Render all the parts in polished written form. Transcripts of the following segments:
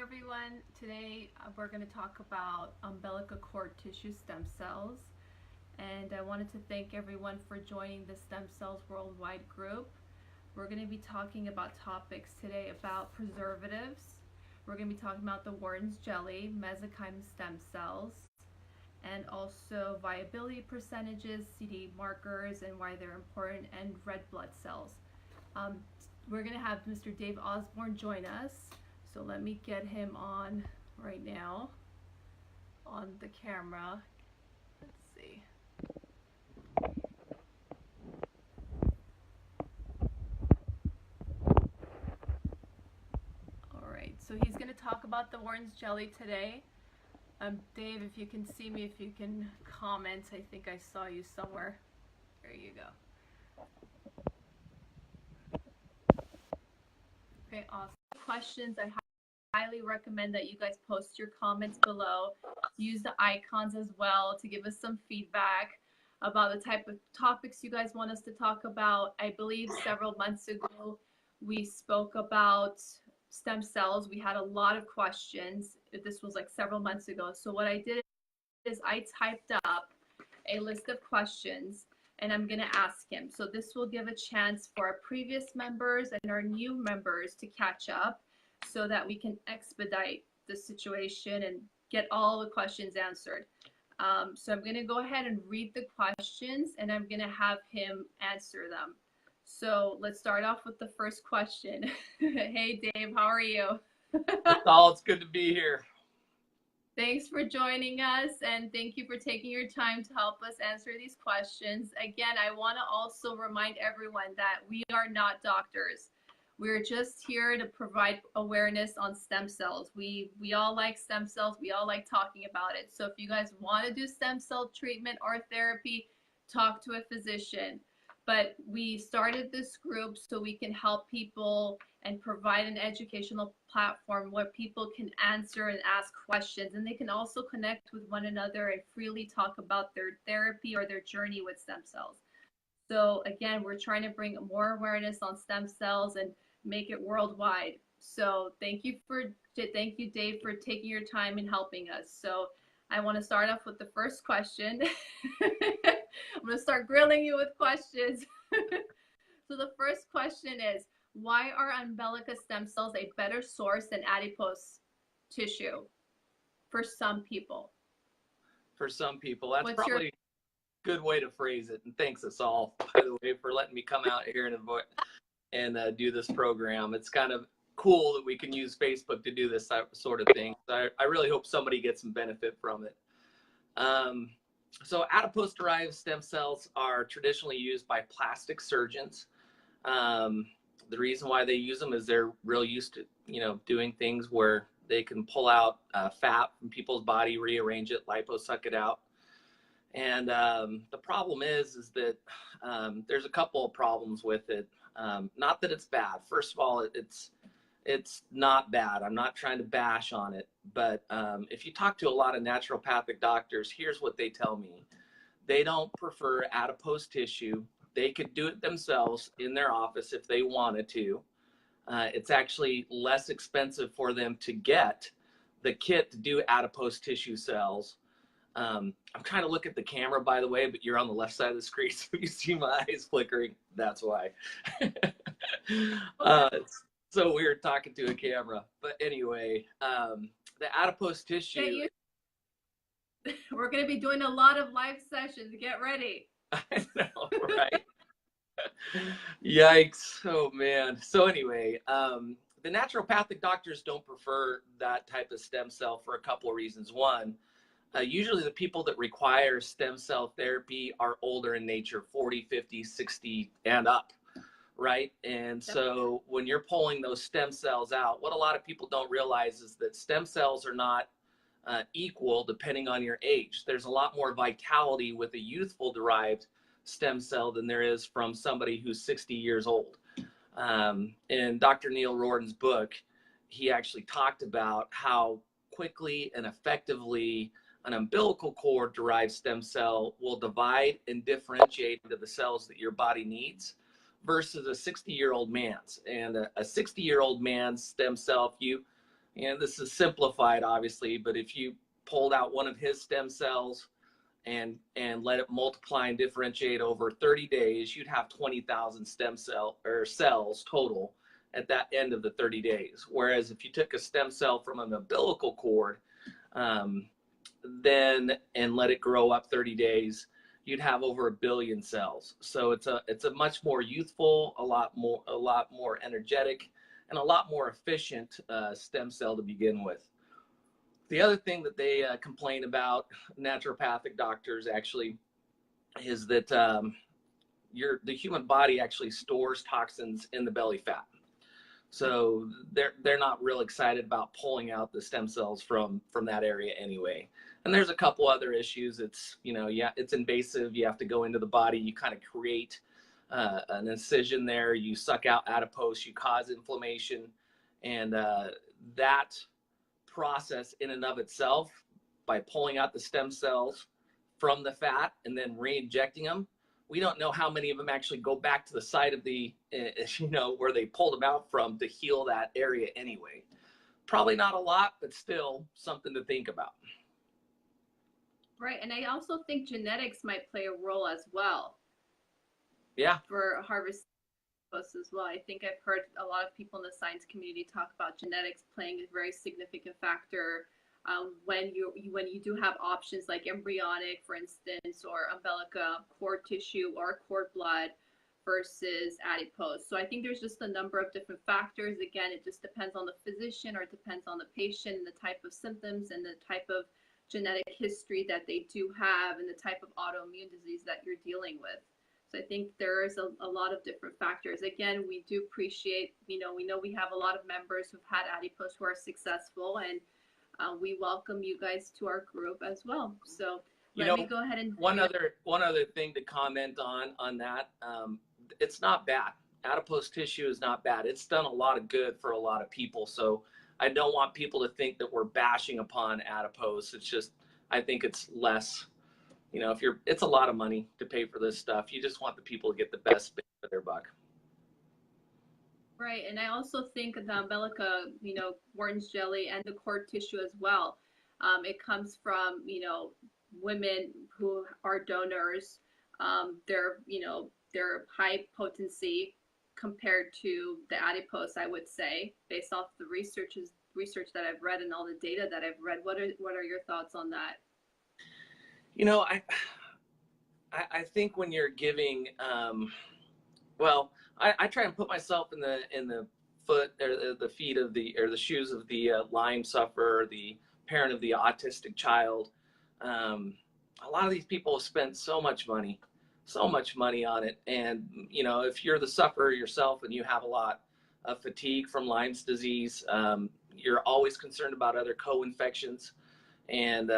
everyone. Today we're going to talk about umbilical cord tissue stem cells. And I wanted to thank everyone for joining the Stem Cells Worldwide group. We're going to be talking about topics today about preservatives. We're going to be talking about the Wharton's jelly, mesenchymal stem cells, and also viability percentages, CD markers, and why they're important, and red blood cells. We're going to have Mr. Dave Osborne join us. So let me get him on right now on the camera. Let's see. All right, so he's going to talk about the Wharton's jelly today. Dave, if you can see me, if you can comment, I think I saw you somewhere. There you go. Okay, awesome. Questions, I highly recommend that you guys post your comments below. Use the icons as well to give us some feedback about the type of topics you guys want us to talk about. I believe several months ago we spoke about stem cells. We had a lot of questions. This was like several months ago. So what I did is I typed up a list of questions and I'm going to ask him. So this will give a chance for our previous members and our new members to catch up so that we can expedite the situation and get all the questions answered. So I'm going to go ahead and read the questions and I'm going to have him answer them. So let's start off with the first question. Hey Dave, how are you? It's good to be here. Thanks for joining us, and thank you for taking your time to help us answer these questions. Again, I want to also remind everyone that we are not doctors. We're just here to provide awareness on stem cells. We all like stem cells. We all like talking about it. So if you guys want to do stem cell treatment or therapy, talk to a physician. But we started this group so we can help people and provide an educational platform where people can answer and ask questions, and they can also connect with one another and freely talk about their therapy or their journey with stem cells. So again, we're trying to bring more awareness on stem cells and make it worldwide. So thank you, Dave, for taking your time and helping us. So I want to start off with the first question. I'm going to start grilling you with questions. So the first question is, why are umbilical stem cells a better source than adipose tissue for some people? For some people, that's probably a good way to phrase it. And thanks us all, by the way, for letting me come out here and do this program. It's kind of cool that we can use Facebook to do this sort of thing. I really hope somebody gets some benefit from it. So adipose-derived stem cells are traditionally used by plastic surgeons. The reason why they use them is they're real used to, doing things where they can pull out fat from people's body, rearrange it, liposuck it out. And the problem is that there's a couple of problems with it. Not that it's bad. First of all, it's not bad. I'm not trying to bash on it, but if you talk to a lot of naturopathic doctors, here's what they tell me. They don't prefer adipose tissue. They could do it themselves in their office if they wanted to. It's actually less expensive for them to get the kit to do adipose tissue cells. I'm trying to look at the camera, by the way, but you're on the left side of the screen, so you see my eyes flickering. That's why. It's so weird talking to a camera. But anyway, the adipose tissue. We're going to be doing a lot of live sessions. Get ready. I know, right? Yikes. Oh, man. So anyway, the naturopathic doctors don't prefer that type of stem cell for a couple of reasons. One, usually the people that require stem cell therapy are older in nature, 40, 50, 60 and up, right? And so when you're pulling those stem cells out, what a lot of people don't realize is that stem cells are not equal depending on your age. There's a lot more vitality with a youthful derived stem cell than there is from somebody who's 60 years old. In Dr. Neil Rorden's book, he actually talked about how quickly and effectively an umbilical cord derived stem cell will divide and differentiate into the cells that your body needs versus a 60-year-old man's. And a 60-year-old man's stem cell, if you And this is simplified, obviously, but if you pulled out one of his stem cells and let it multiply and differentiate over 30 days, you'd have 20,000 stem cells total at that end of the 30 days. Whereas if you took a stem cell from an umbilical cord, then and let it grow up 30 days, you'd have over 1 billion cells. So it's a much more youthful, a lot more energetic, and a lot more efficient stem cell to begin with. The other thing that they complain about, naturopathic doctors actually, is that the human body actually stores toxins in the belly fat. So they're not real excited about pulling out the stem cells from that area anyway. And there's a couple other issues. It's, it's invasive. You have to go into the body. You kind of create an incision there. You suck out adipose. You cause inflammation, and that process in and of itself, by pulling out the stem cells from the fat and then re-injecting them, we don't know how many of them actually go back to the site of the, where they pulled them out from to heal that area anyway. Probably not a lot, but still something to think about. Right, and I also think genetics might play a role as well. Yeah. For harvesting as well. I think I've heard a lot of people in the science community talk about genetics playing a very significant factor when you do have options like embryonic, for instance, or umbilical cord tissue or cord blood versus adipose. So I think there's just a number of different factors. Again, it just depends on the physician, or it depends on the patient and the type of symptoms and the type of genetic history that they do have and the type of autoimmune disease that you're dealing with. So I think there's a lot of different factors. Again, we do appreciate, we know we have a lot of members who've had adipose who are successful, and we welcome you guys to our group as well. So let me go ahead and one other thing to comment on that. It's not bad. Adipose tissue is not bad. It's done a lot of good for a lot of people. So I don't want people to think that we're bashing upon adipose. It's just, I think it's less. It's a lot of money to pay for this stuff. You just want the people to get the best bang for their buck. Right, and I also think the umbilica, Wharton's jelly, and the cord tissue as well. It comes from, women who are donors. They're high potency compared to the adipose, I would say, based off the research that I've read and all the data that I've read. What are your thoughts on that? I think when you're giving, I try and put myself in the foot or the feet of the shoes of the Lyme sufferer, the parent of the autistic child. A lot of these people have spent so much money on it, and if you're the sufferer yourself and you have a lot of fatigue from Lyme's disease, you're always concerned about other co-infections. And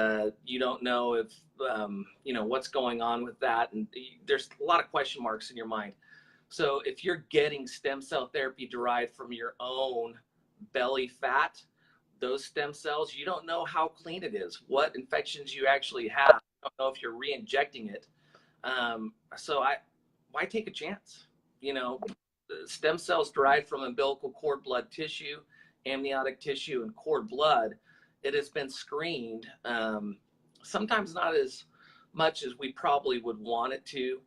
you don't know if what's going on with that, and there's a lot of question marks in your mind. So if you're getting stem cell therapy derived from your own belly fat, those stem cells, you don't know how clean it is, what infections you actually have. You don't know if you're re-injecting it. So why take a chance? Stem cells derived from umbilical cord blood tissue, amniotic tissue, and cord blood, it has been screened, sometimes not as much as we probably would want it to.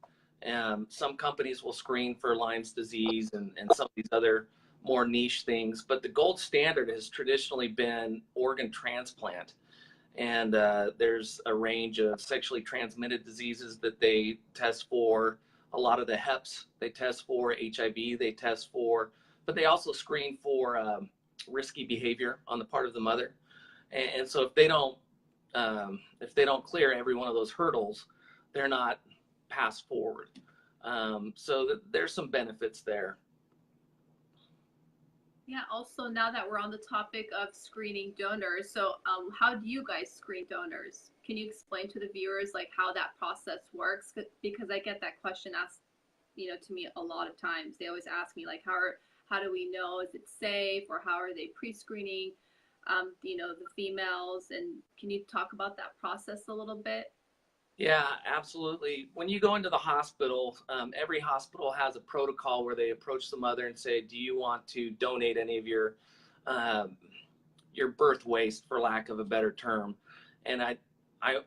Some companies will screen for Lyme's disease and some of these other more niche things, but the gold standard has traditionally been organ transplant. And there's a range of sexually transmitted diseases that they test for. A lot of the HEPs they test for, HIV they test for, but they also screen for risky behavior on the part of the mother. And so if they don't clear every one of those hurdles, they're not passed forward. So there's some benefits there. Yeah, also now that we're on the topic of screening donors, so how do you guys screen donors? Can you explain to the viewers how that process works? Because I get that question asked, to me a lot of times. They always ask me how do we know, is it safe, or how are they pre-screening, the females? And can you talk about that process a little bit? Yeah, absolutely. When you go into the hospital, every hospital has a protocol where they approach the mother and say, do you want to donate any of your your birth waste, for lack of a better term. And I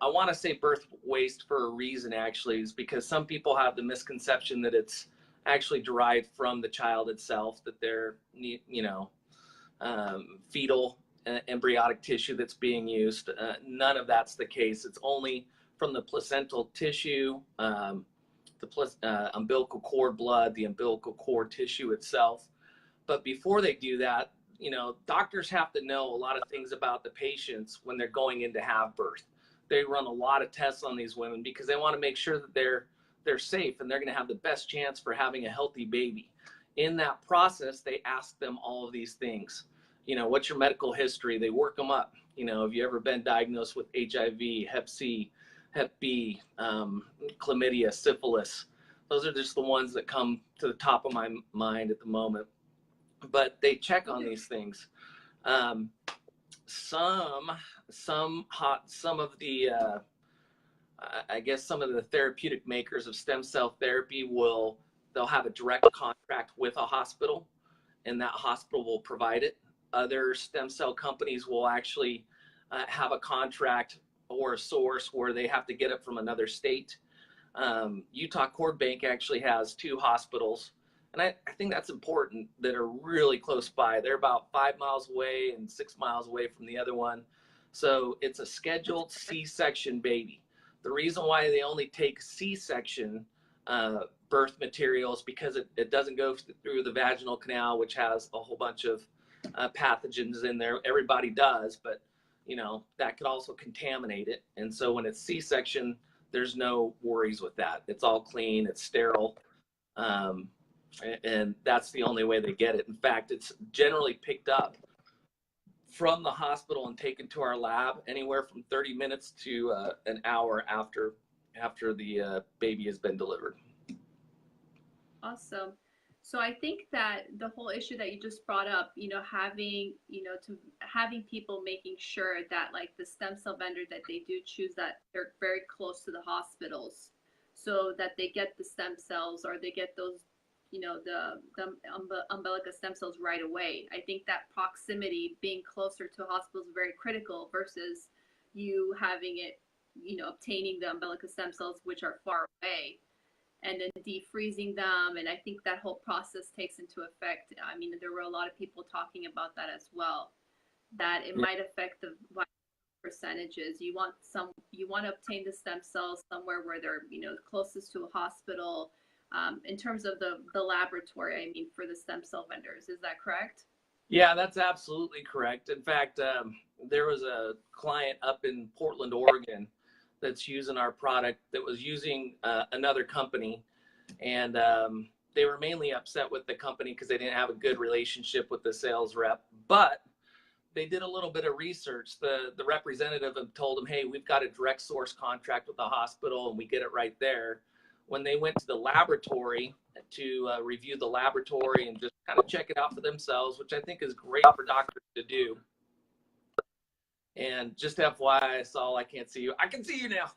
want to say birth waste for a reason, actually, is because some people have the misconception that it's actually derived from the child itself, that they're, fetal embryonic tissue that's being used. None of that's the case. It's only from the placental tissue, the umbilical cord blood, the umbilical cord tissue itself. But before they do that, doctors have to know a lot of things about the patients when they're going in to have birth. They run a lot of tests on these women because they want to make sure that they're safe and they're going to have the best chance for having a healthy baby. In that process, they ask them all of these things. What's your medical history? They work them up. Have you ever been diagnosed with HIV, Hep C, Hep B, chlamydia, syphilis? Those are just the ones that come to the top of my mind at the moment. But they check on these things. Some of the some of the therapeutic makers of stem cell therapy they'll have a direct contract with a hospital, and that hospital will provide it. Other stem cell companies will actually have a contract or a source where they have to get it from another state. Utah Cord Bank actually has 2 hospitals, and I think that's important, that are really close by. They're about 5 miles away and 6 miles away from the other one. So it's a scheduled C-section baby. The reason why they only take C-section birth materials because it doesn't go through the vaginal canal, which has a whole bunch of pathogens in there. Everybody does, but that could also contaminate it. And so when it's C-section, there's no worries with that. It's all clean, it's sterile, and that's the only way they get it. In fact, it's generally picked up from the hospital and taken to our lab anywhere from 30 minutes to an hour after the baby has been delivered. Awesome. So I think that the whole issue that you just brought up, having people making sure that, like, the stem cell vendor that they do choose, that they're very close to the hospitals so that they get the stem cells, or they get those, the umbilical stem cells right away. I think that proximity, being closer to a hospital, is very critical versus you having it, obtaining the umbilical stem cells, which are far away, and then defreezing them. And I think that whole process takes into effect. I mean, there were a lot of people talking about that as well, that it might affect the percentages. You want to obtain the stem cells somewhere where they're, closest to a hospital. In terms of the laboratory, I mean, for the stem cell vendors, is that correct? Yeah, that's absolutely correct. In fact, there was a client up in Portland, Oregon, that's using our product that was using another company, and they were mainly upset with the company because they didn't have a good relationship with the sales rep. But they did a little bit of research. The representative had told them, hey, we've got a direct source contract with the hospital and we get it right there. When they went to the laboratory to review the laboratory and just kind of check it out for themselves, which I think is great for doctors to do. And just FYI, Saul, I can't see you. I can see you now.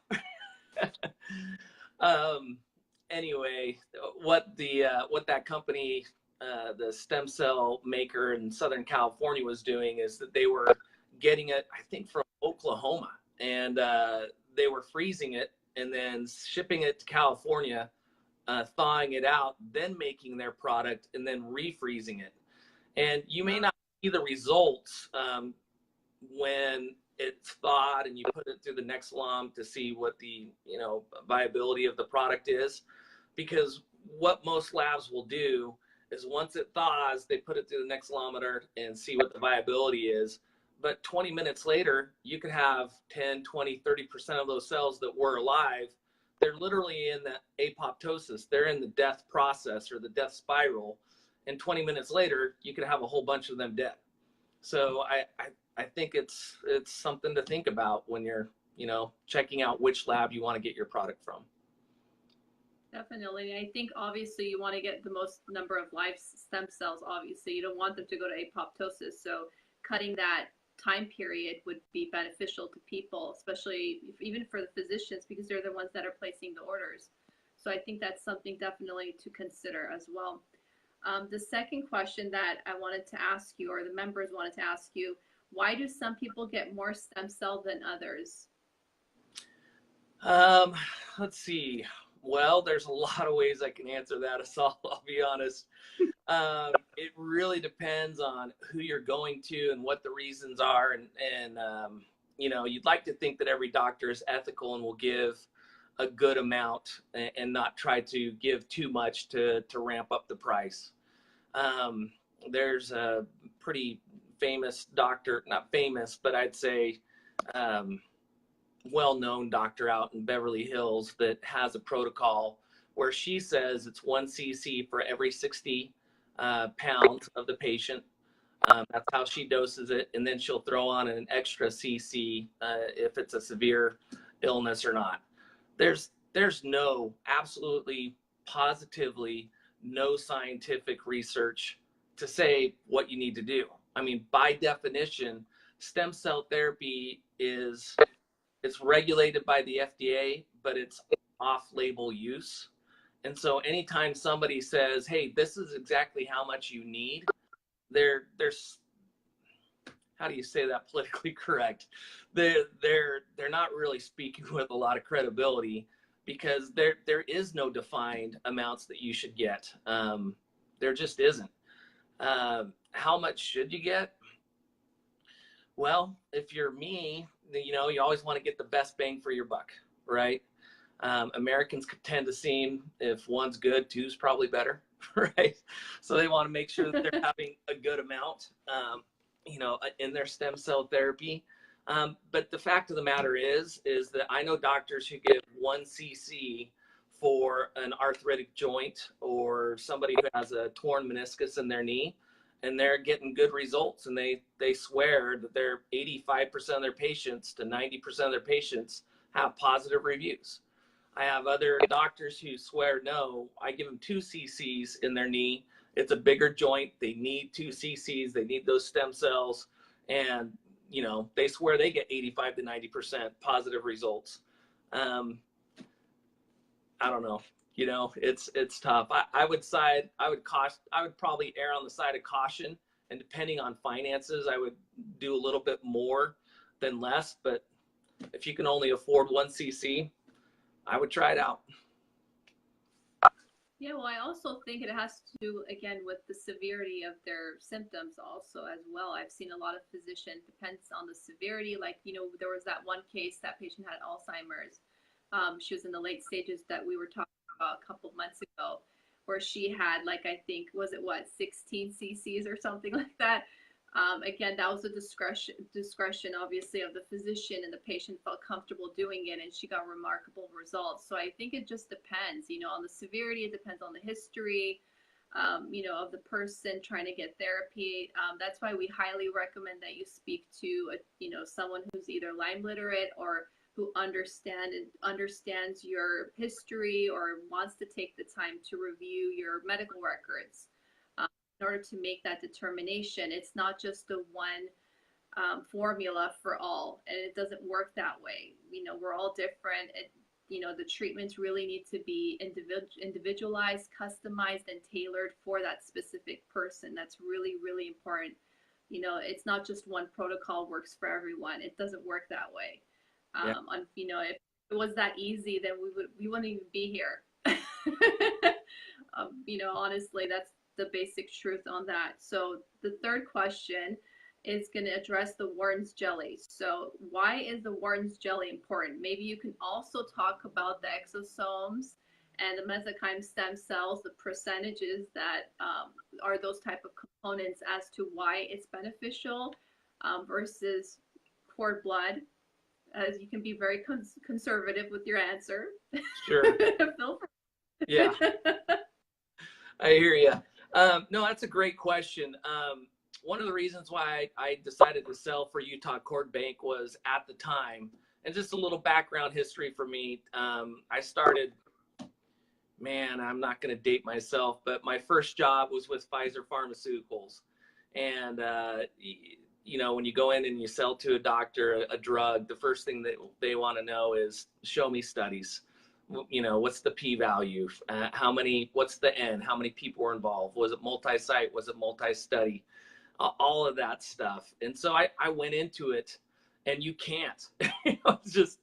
Anyway, what that company, the stem cell maker in Southern California, was doing is that they were getting it, I think, from Oklahoma, and they were freezing it and then shipping it to California, thawing it out, then making their product, and then refreezing it. And you may not see the results when it's thawed and you put it through the Nexlom to see what the viability of the product is, because what most labs will do is once it thaws, they put it through the Nexlometer and see what the viability is. But 20 minutes later, you could have 10, 20, 30% of those cells that were alive. They're literally in the apoptosis. They're in the death process or the death spiral. And 20 minutes later, you could have a whole bunch of them dead. So I think it's something to think about when you're, checking out which lab you want to get your product from. Definitely. I think obviously you want to get the most number of live stem cells. Obviously, you don't want them to go to apoptosis. So cutting that time period would be beneficial to people, especially even for the physicians, because they're the ones that are placing the orders. So I think that's something definitely to consider as well. The second question that I wanted to ask you, or the members wanted to ask you, Why do some people get more stem cell than others? Um, let's see. Well, there's a lot of ways I can answer that, Asal, I'll be honest. It really depends on who you're going to and what the reasons are. And you know, you'd like to think that every doctor is ethical and will give a good amount and not try to give too much to ramp up the price. Um, there's a pretty famous doctor, not famous, but I'd say um, well-known doctor out in Beverly Hills that has a protocol where she says it's 1 cc for every 60 pounds of the patient. That's how she doses it, and then she'll throw on an extra cc if it's a severe illness or not. There's no, absolutely positively no scientific research to say what you need to do. I mean, by definition, stem cell therapy is, it's regulated by the FDA, but it's off-label use. And so anytime somebody says, hey, this is exactly how much you need, there's, how do you say that politically correct? They're not really speaking with a lot of credibility, because there is no defined amounts that you should get. There just isn't. How much should you get? Well, if you're me, you know, you always want to get the best bang for your buck, right? Americans tend to seem, if one's good, two's probably better, right? So they want to make sure that they're having a good amount, you know, in their stem cell therapy. But the fact of the matter is that I know doctors who give 1 cc for an arthritic joint or somebody who has a torn meniscus in their knee, and they're getting good results. And they swear that they're 85% of their patients to 90% of their patients have positive reviews. I have other doctors who swear, no, I give them 2 cc's in their knee. It's a bigger joint. They need 2 cc's. They need those stem cells. And, you know, they swear they get 85 to 90% positive results. I don't know. You know, it's tough. I would probably err on the side of caution. And depending on finances, I would do a little bit more than less. But if you can only afford 1 cc, I would try it out. Yeah, well, I also think it has to do, again, with the severity of their symptoms also as well. I've seen a lot of physicians, depends on the severity. Like, you know, there was that one case, that patient had Alzheimer's. She was in the late stages that we were talking about a couple of months ago, where she had, like, I think, was it what, 16 cc's or something like that. Again, that was a discretion, obviously, of the physician, and the patient felt comfortable doing it, and she got remarkable results. So I think it just depends, you know, on the severity. It depends on the history, you know, of the person trying to get therapy. That's why we highly recommend that you speak to, you know, someone who's either Lyme literate or who understands your history or wants to take the time to review your medical records. In order to make that determination. It's not just a one formula for all, and it doesn't work that way. You know, we're all different. You know, the treatments really need to be individualized, customized, and tailored for that specific person. That's really, really important. You know, it's not just one protocol works for everyone. It doesn't work that way. Yeah. You know, if it was that easy, then we wouldn't even be here. You know, honestly, that's the basic truth on that. So the third question is going to address the Wharton's jelly. So why is the Wharton's jelly important? Maybe you can also talk about the exosomes and the mesenchyme stem cells, the percentages that are those type of components, as to why it's beneficial versus cord blood. As you can be very conservative with your answer. Sure. Feel free. Yeah. I hear you. No, that's a great question. One of the reasons why I decided to sell for Utah Cord Bank was, at the time, and just a little background history for me, I started, man, I'm not going to date myself, but my first job was with Pfizer Pharmaceuticals. And, you know, when you go in and you sell to a doctor a drug, the first thing that they want to know is, show me studies. You know, what's the p-value? What's the n? How many people were involved? Was it multi-site? Was it multi-study? all of that stuff. And so I went into it, and you can't. It's just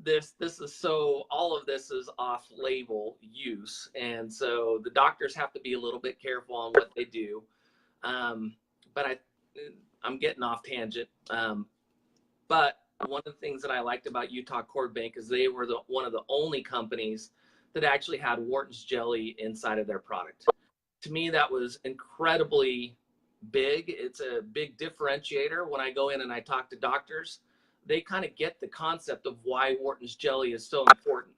this is so, all of this is off-label use, and so the doctors have to be a little bit careful on what they do. But I'm getting off tangent. But one of the things that I liked about Utah Cord Bank is they were one of the only companies that actually had Wharton's jelly inside of their product. To me, that was incredibly big. It's a big differentiator. When I go in and I talk to doctors, they kind of get the concept of why Wharton's jelly is so important.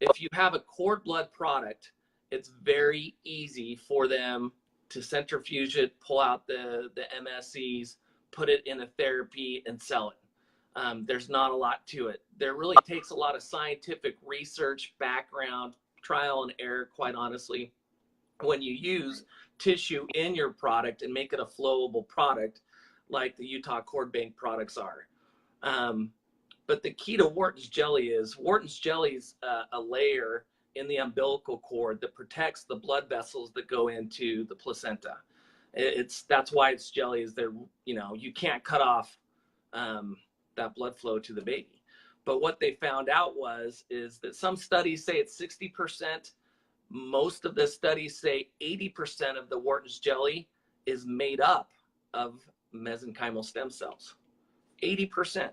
If you have a cord blood product, it's very easy for them to centrifuge it, pull out the MSCs, put it in a therapy, and sell it. There's not a lot to it. There really takes a lot of scientific research, background, trial and error, quite honestly, when you use tissue in your product and make it a flowable product like the Utah Cord Bank products are. But the key to Wharton's jelly is a layer in the umbilical cord that protects the blood vessels that go into the placenta. That's why it's jelly, is there, you can't cut off that blood flow to the baby. But what they found out is that some studies say it's 60%. Most of the studies say 80% of the Wharton's jelly is made up of mesenchymal stem cells. 80%.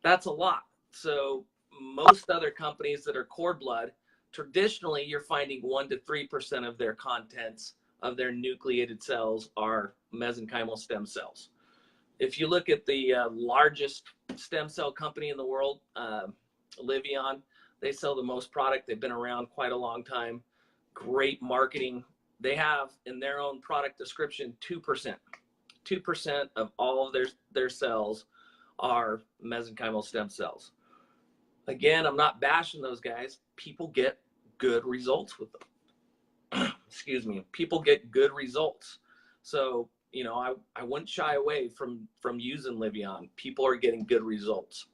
That's a lot. So most other companies that are cord blood, traditionally you're finding 1 to 3% of their contents of their nucleated cells are mesenchymal stem cells. If you look at the largest stem cell company in the world, Livion, they sell the most product. They've been around quite a long time. Great marketing. They have in their own product description 2%. 2% of all of their cells are mesenchymal stem cells. Again, I'm not bashing those guys. People get good results with them. Excuse me. People get good results. So, I wouldn't shy away from using Livion. People are getting good results.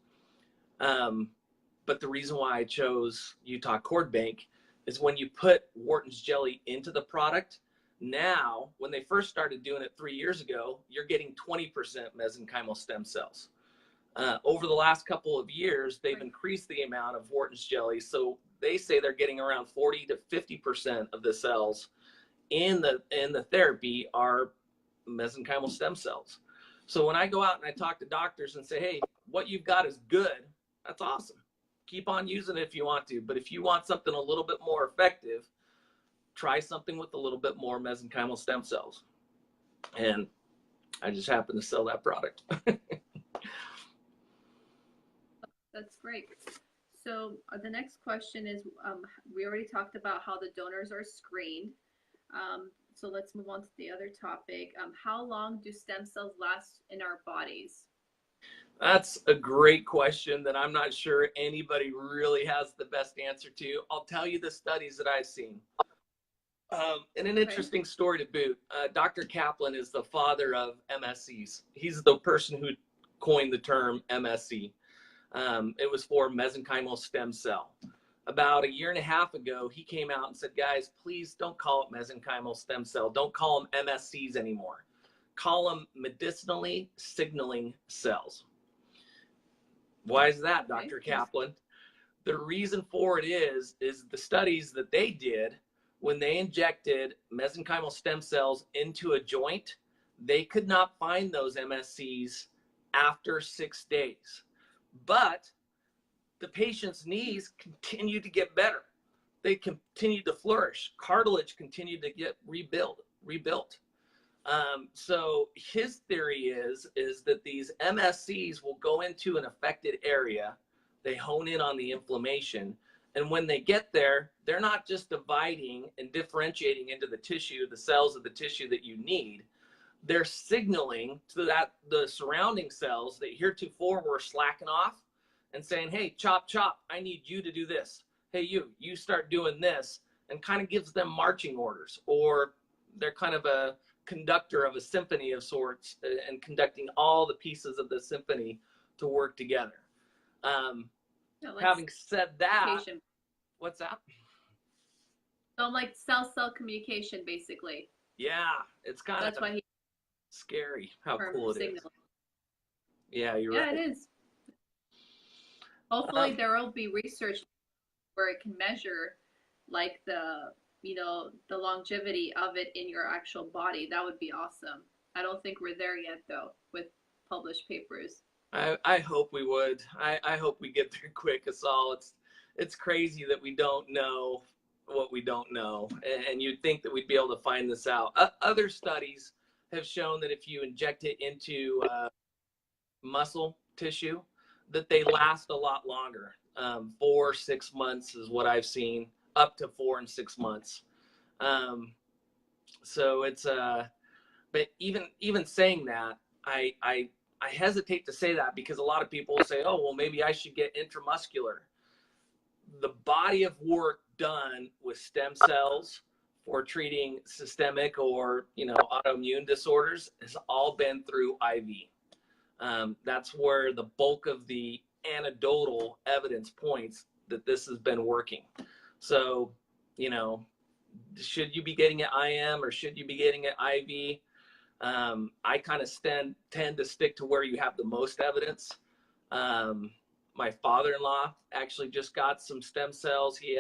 But the reason why I chose Utah Cord Bank is when you put Wharton's jelly into the product, now, when they first started doing it 3 years ago, you're getting 20% mesenchymal stem cells. Over the last couple of years, they've increased the amount of Wharton's jelly. So they say they're getting around 40 to 50% of the cells in the therapy are mesenchymal stem cells. So when I go out and I talk to doctors and say, hey, what you've got is good, that's awesome. Keep on using it if you want to. But if you want something a little bit more effective, try something with a little bit more mesenchymal stem cells. And I just happen to sell that product. That's great. So the next question is, we already talked about how the donors are screened. So let's move on to the other topic. How long do stem cells last in our bodies? That's a great question that I'm not sure anybody really has the best answer to. I'll tell you the studies that I've seen. And an interesting story to boot. Dr. Kaplan is the father of MSCs. He's the person who coined the term MSC. It was for mesenchymal stem cell. About 1.5 years ago, he came out and said, guys, please don't call it mesenchymal stem cell. Don't call them MSCs anymore. Call them medicinally signaling cells. Why is that, Dr. Kaplan? The reason for it is the studies that they did when they injected mesenchymal stem cells into a joint, they could not find those MSCs after 6 days. But the patient's knees continued to get better. They continued to flourish. Cartilage continued to get rebuilt. So his theory is that these MSCs will go into an affected area. They hone in on the inflammation. And when they get there, they're not just dividing and differentiating into the tissue, the cells of the tissue that you need. They're signaling to the surrounding cells that heretofore were slacking off and saying, hey, chop, I need you to do this. Hey, you start doing this, and kind of gives them marching orders, or they're kind of a conductor of a symphony of sorts and conducting all the pieces of the symphony to work together. Having said that, what's that? So like cell-cell communication, basically. Yeah, it's kind That's of. why Scary how From cool it is. signal. Yeah, you're Yeah, right. it is. Hopefully there will be research where it can measure like the longevity of it in your actual body. That would be awesome. I don't think we're there yet though with published papers. I hope we would. I hope we get there quick, Asal. It's crazy that we don't know what we don't know, and you'd think that we'd be able to find this out. Other studies have shown that if you inject it into muscle tissue, that they last a lot longer. 4 6 months is what I've seen, up to 4 and 6 months. So it's but even saying that, I hesitate to say that because a lot of people say, oh well, maybe I should get intramuscular. The body of work done with stem cells for treating systemic or autoimmune disorders has all been through IV. That's where the bulk of the anecdotal evidence points that this has been working. So, should you be getting it IM or should you be getting it IV? I kind of tend to stick to where you have the most evidence. My father-in-law actually just got some stem cells. He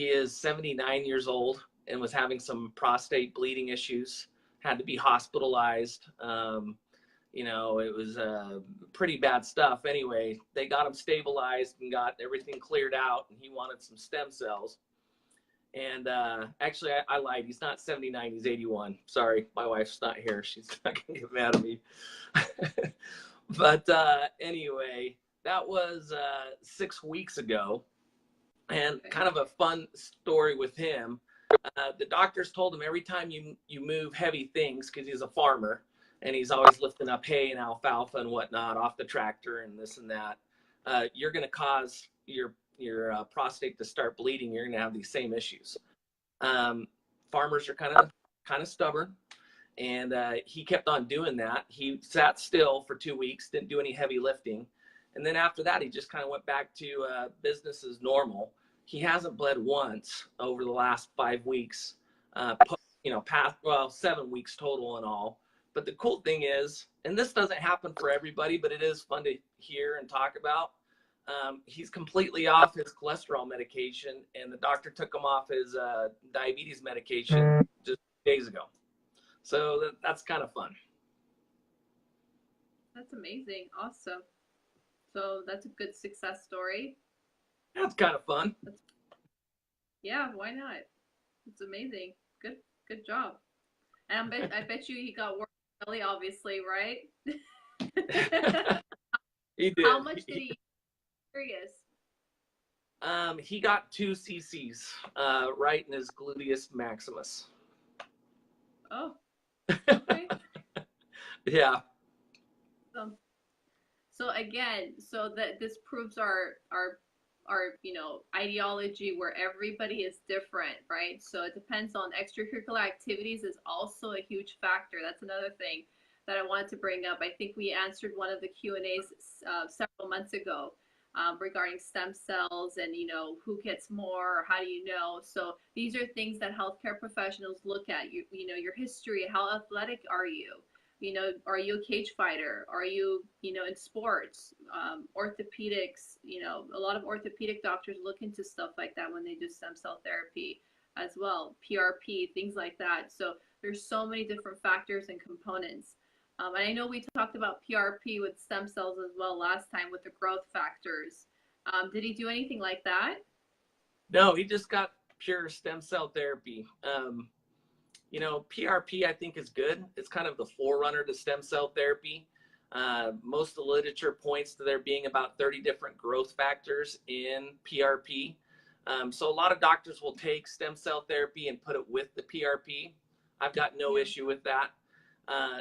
is 79 years old and was having some prostate bleeding issues, had to be hospitalized. It was pretty bad stuff. Anyway, they got him stabilized and got everything cleared out, and he wanted some stem cells. And actually, I lied. He's not 79. He's 81. Sorry, my wife's not here. She's not going to get mad at me. But anyway, that was 6 weeks ago. And kind of a fun story with him. The doctors told him every time you move heavy things, because he's a farmer, and he's always lifting up hay and alfalfa and whatnot off the tractor and this and that, you're going to cause your prostate to start bleeding. You're going to have these same issues. Farmers are kind of stubborn, and he kept on doing that. He sat still for 2 weeks, didn't do any heavy lifting, and then after that, he just kind of went back to business as normal. He hasn't bled once over the last 5 weeks, past 7 weeks total in all. But the cool thing is, and this doesn't happen for everybody, but it is fun to hear and talk about. He's completely off his cholesterol medication, and the doctor took him off his diabetes medication just days ago. So that's kind of fun. That's amazing. Awesome. So that's a good success story. That's kind of fun. Yeah, why not? It's amazing. Good job. And I bet you he got work early, obviously, right? He did. How much did he eat? Curious. He got 2 cc's right in his gluteus maximus. Oh, okay. Yeah. So again, that this proves our ideology where everybody is different, right? So it depends on extracurricular activities is also a huge factor. That's another thing that I wanted to bring up. I think we answered one of the Q&As several months ago regarding stem cells and, who gets more, or how do you know? So these are things that healthcare professionals look at. Your history, how athletic are you? Are you a cage fighter? Are you, in sports, orthopedics? A lot of orthopedic doctors look into stuff like that when they do stem cell therapy as well, PRP, things like that. So there's so many different factors and components. And I know we talked about PRP with stem cells as well last time with the growth factors. Did he do anything like that? No, he just got pure stem cell therapy. PRP I think is good. It's kind of the forerunner to stem cell therapy. Most of the literature points to there being about 30 different growth factors in PRP. So a lot of doctors will take stem cell therapy and put it with the PRP. I've got no issue with that.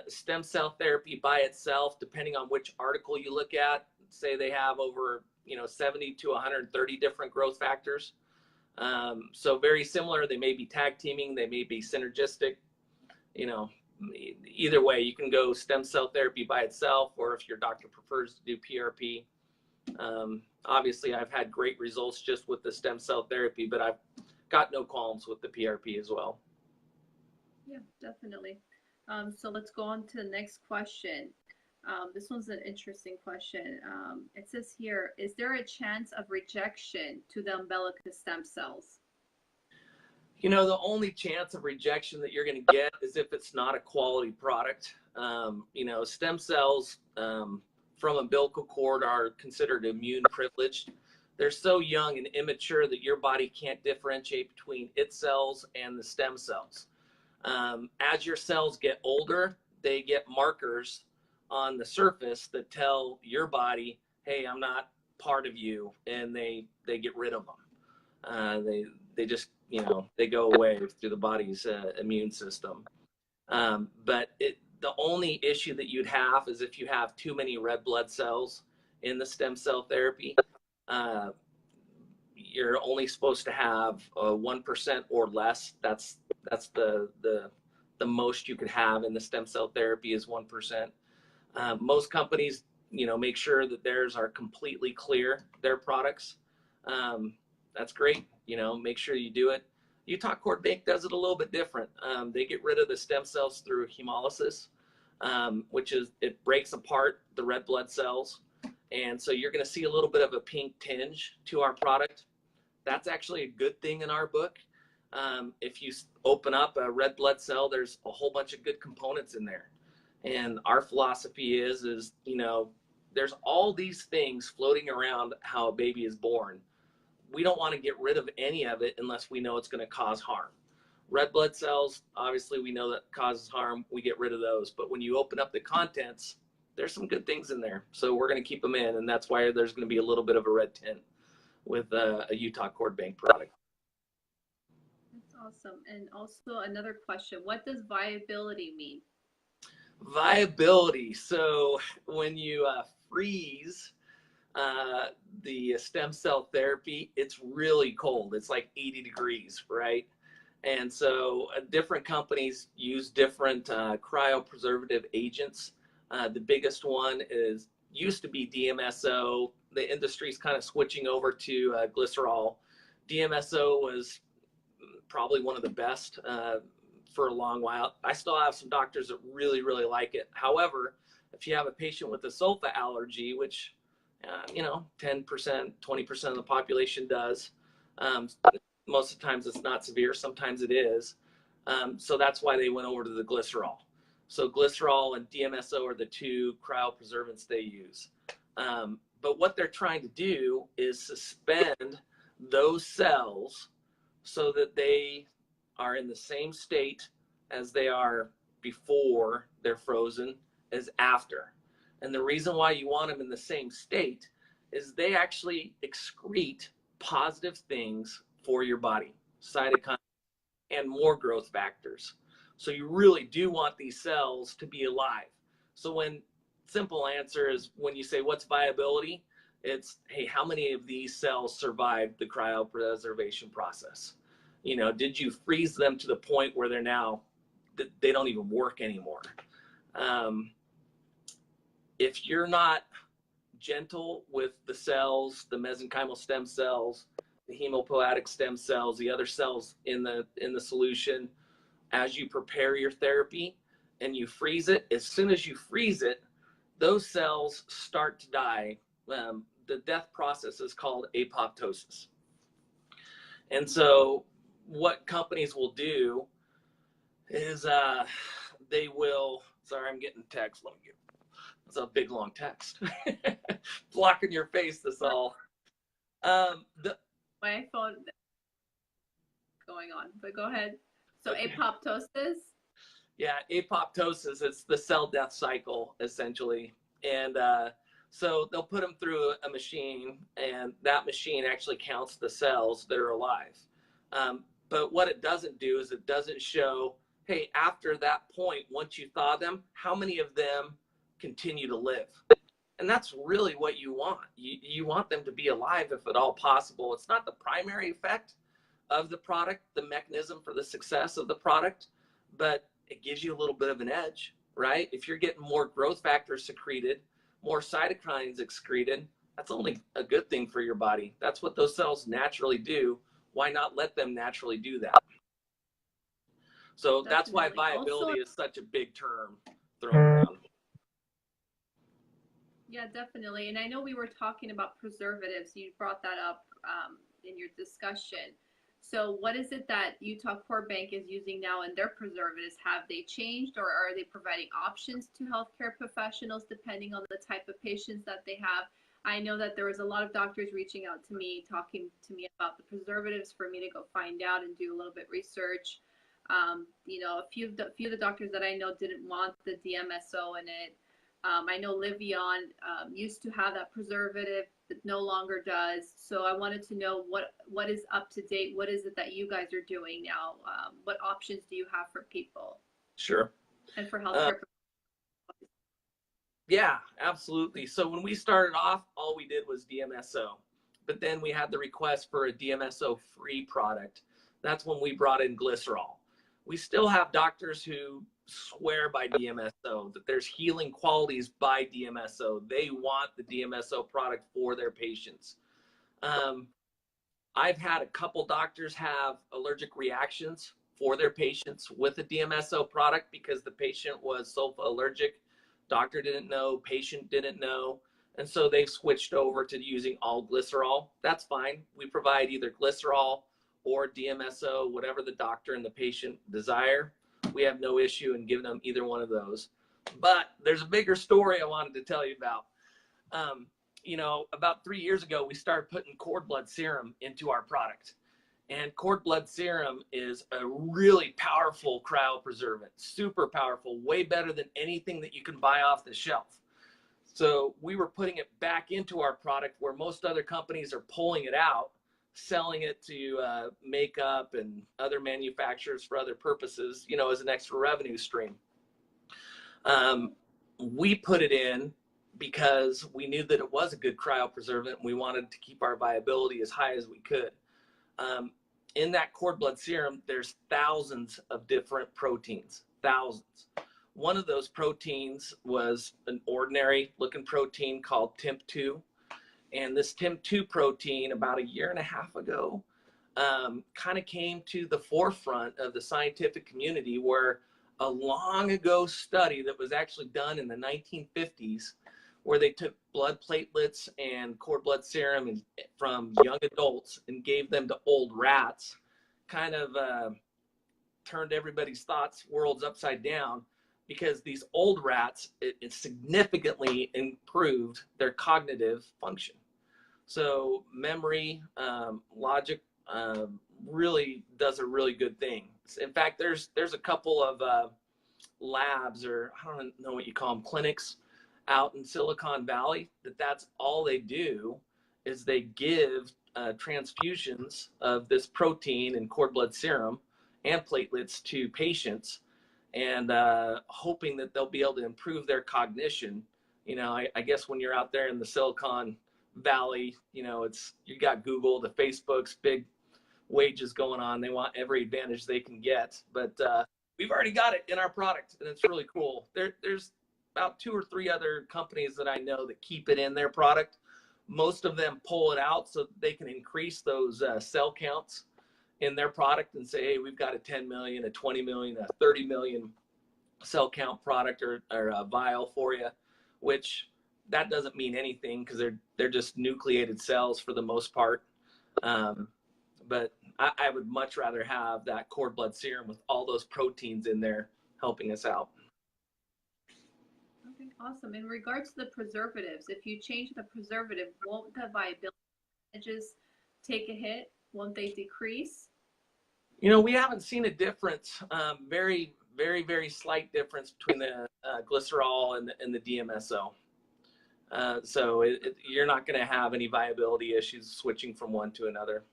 Stem cell therapy by itself, depending on which article you look at, say they have over 70 to 130 different growth factors. So very similar. They may be tag teaming, they may be synergistic. Either way, you can go stem cell therapy by itself, or if your doctor prefers to do PRP. Obviously, I've had great results just with the stem cell therapy, but I've got no qualms with the PRP as well. Yeah, definitely. So let's go on to the next question. This one's an interesting question. It says here, is there a chance of rejection to the umbilicus stem cells? You know, the only chance of rejection that you're going to get is if it's not a quality product. You know, stem cells from umbilical cord are considered immune privileged. They're so young and immature that your body can't differentiate between its cells and the stem cells. As your cells get older, they get markers on the surface that tell your body, hey, I'm not part of you, and they get rid of them. They just, you know, they go away through the body's immune system. But the only issue that you'd have is if you have too many red blood cells in the stem cell therapy. You're only supposed to have 1% or less. That's the most you could have in the stem cell therapy is 1%. Most companies, you know, make sure that theirs are completely clear, their products. That's great. You know, make sure you do it. Utah Cord Bank does it a little bit different. They get rid of the stem cells through hemolysis, which is, it breaks apart the red blood cells. And so you're going to see a little bit of a pink tinge to our product. That's actually a good thing in our book. If you open up a red blood cell, there's a whole bunch of good components in there. And our philosophy is, you know, there's all these things floating around how a baby is born. We don't want to get rid of any of it unless we know it's going to cause harm. Red blood cells, obviously we know that causes harm. We get rid of those. But when you open up the contents, there's some good things in there. So we're going to keep them in. And that's why there's going to be a little bit of a red tint with a Utah Cord Bank product. That's awesome. And also another question, what does viability mean? Viability. So when you freeze the stem cell therapy, it's really cold. It's like 80 degrees, right? And so different companies use different cryopreservative agents. The biggest one used to be DMSO. The industry's kind of switching over to glycerol. DMSO was probably one of the best for a long while. I still have some doctors that really, really like it. However, if you have a patient with a sulfa allergy, which, you know, 10%, 20% of the population does, most of the times it's not severe, sometimes it is. So that's why they went over to the glycerol. So glycerol and DMSO are the two cryopreservatives they use. But what they're trying to do is suspend those cells so that they are in the same state as they are before they're frozen as after. And the reason why you want them in the same state is they actually excrete positive things for your body, cytokines and more growth factors. So you really do want these cells to be alive. So when simple answer is when you say what's viability, it's, hey, how many of these cells survived the cryopreservation process? You know, did you freeze them to the point where they're now, they don't even work anymore? If you're not gentle with the cells, the mesenchymal stem cells, the hemopoietic stem cells, the other cells in the solution, as you prepare your therapy and you freeze it, as soon as you freeze it, those cells start to die. The death process is called apoptosis. And so what companies will do is they will, sorry, I'm getting text. Let me get, it's a big long text. Blocking your face, this all. My phone going on, but go ahead. So okay. Apoptosis? Yeah, apoptosis, it's the cell death cycle, essentially. And so they'll put them through a machine, and that machine actually counts the cells that are alive. But what it doesn't do is it doesn't show, hey, after that point, once you thaw them, how many of them continue to live? And that's really what you want. You want them to be alive if at all possible. It's not the primary effect of the product, the mechanism for the success of the product, but it gives you a little bit of an edge, right? If you're getting more growth factors secreted, more cytokines excreted, that's only a good thing for your body. That's what those cells naturally do. Why not let them naturally do that? So that's why Definitely. viability Also, is such a big term thrown around. yeah, definitely. And I know we were talking about preservatives. You brought that up in your discussion. So what is it that Utah Core Bank is using now in their preservatives? Have they changed, or are they providing options to healthcare professionals depending on the type of patients that they have? I know that there was a lot of doctors reaching out to me, talking to me about the preservatives for me to go find out and do a little bit research. You know, a few of the doctors that I know didn't want the DMSO in it. I know Livion used to have that preservative, but no longer does. So I wanted to know what is up to date. What is it that you guys are doing now? What options do you have for people? Sure. And for healthcare. Yeah, absolutely. So when we started off, all we did was DMSO, but then we had the request for a DMSO free product. That's when we brought in glycerol. We still have doctors who swear by DMSO, that there's healing qualities by DMSO. They want the DMSO product for their patients. I've had a couple doctors have allergic reactions for their patients with a DMSO product because the patient was sulfa allergic. Doctor didn't know, patient didn't know. And so they've switched over to using all glycerol. That's fine. We provide either glycerol or DMSO, whatever the doctor and the patient desire. We have no issue in giving them either one of those. But there's a bigger story I wanted to tell you about. You know, about 3 years ago, we started putting cord blood serum into our product. And cord blood serum is a really powerful cryopreservant, super powerful, way better than anything that you can buy off the shelf. So we were putting it back into our product where most other companies are pulling it out, selling it to makeup and other manufacturers for other purposes, you know, as an extra revenue stream. We put it in because we knew that it was a good cryopreservant and we wanted to keep our viability as high as we could. In that cord blood serum, there's thousands of different proteins, thousands. One of those proteins was an ordinary looking protein called TIMP2. And this TIMP2 protein about 1.5 years ago kind of came to the forefront of the scientific community, where a long ago study that was actually done in the 1950s, where they took blood platelets and cord blood serum from young adults and gave them to old rats, kind of turned everybody's worlds upside down, because these old rats, it significantly improved their cognitive function. So memory, logic, really does a really good thing. In fact, there's a couple of labs, or I don't know what you call them, clinics out in Silicon Valley, that's all they do is they give transfusions of this protein and cord blood serum and platelets to patients, and hoping that they'll be able to improve their cognition. You know, I guess when you're out there in the Silicon Valley, you know, you got Google, the Facebook's, big wages going on. They want every advantage they can get, but we've already got it in our product, and it's really cool. There's about 2 or 3 other companies that I know that keep it in their product. Most of them pull it out so they can increase those cell counts in their product and say, hey, we've got a 10 million, a 20 million, a 30 million cell count product or a vial for you, which that doesn't mean anything because they're just nucleated cells for the most part. But I would much rather have that cord blood serum with all those proteins in there helping us out. Okay, awesome. In regards to the preservatives, if you change the preservative, won't the viability percentages take a hit? Won't they decrease? You know, we haven't seen a difference, very, very, very slight difference between the glycerol and the DMSO. So you're not going to have any viability issues switching from one to another.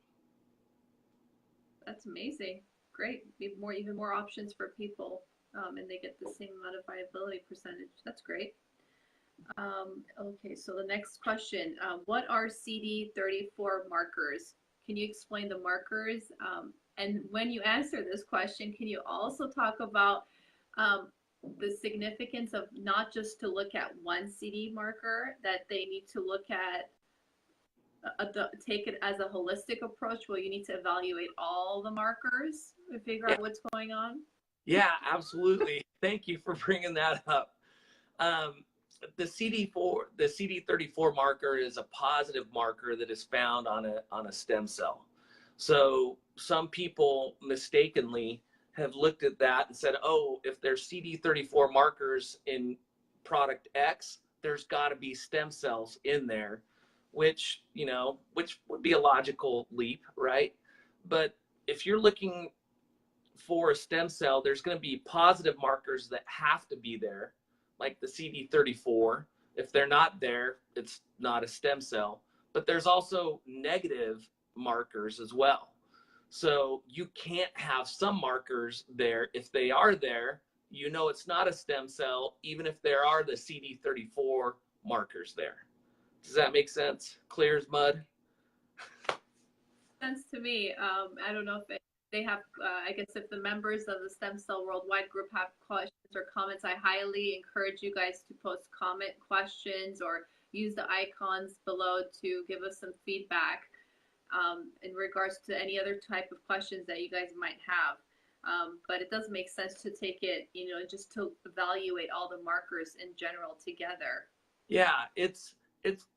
That's amazing. Great. Even more options for people, and they get the same amount of viability percentage. That's great. Okay, so the next question, what are CD34 markers? Can you explain the markers? And when you answer this question, can you also talk about the significance of not just to look at one CD marker, that they need to look at, take it as a holistic approach where you need to evaluate all the markers to figure out what's going on? Yeah, absolutely. Thank you for bringing that up. Um, the the CD34 marker is a positive marker that is found on a stem cell. So some people mistakenly have looked at that and said, "Oh, if there's CD34 markers in product X, there's got to be stem cells in there," which would be a logical leap, right? But if you're looking for a stem cell, there's going to be positive markers that have to be there, like the CD34. If they're not there, it's not a stem cell. But there's also negative markers as well. So you can't have some markers there. If they are there, you know it's not a stem cell, even if there are the CD34 markers there. Does that make sense? Clear as mud? Sense to me. I don't know if they have, I guess if the members of the Stem Cell Worldwide group have questions or comments, I highly encourage you guys to post comment questions or use the icons below to give us some feedback in regards to any other type of questions that you guys might have. But it does make sense to take it, just to evaluate all the markers in general together. Yeah, it's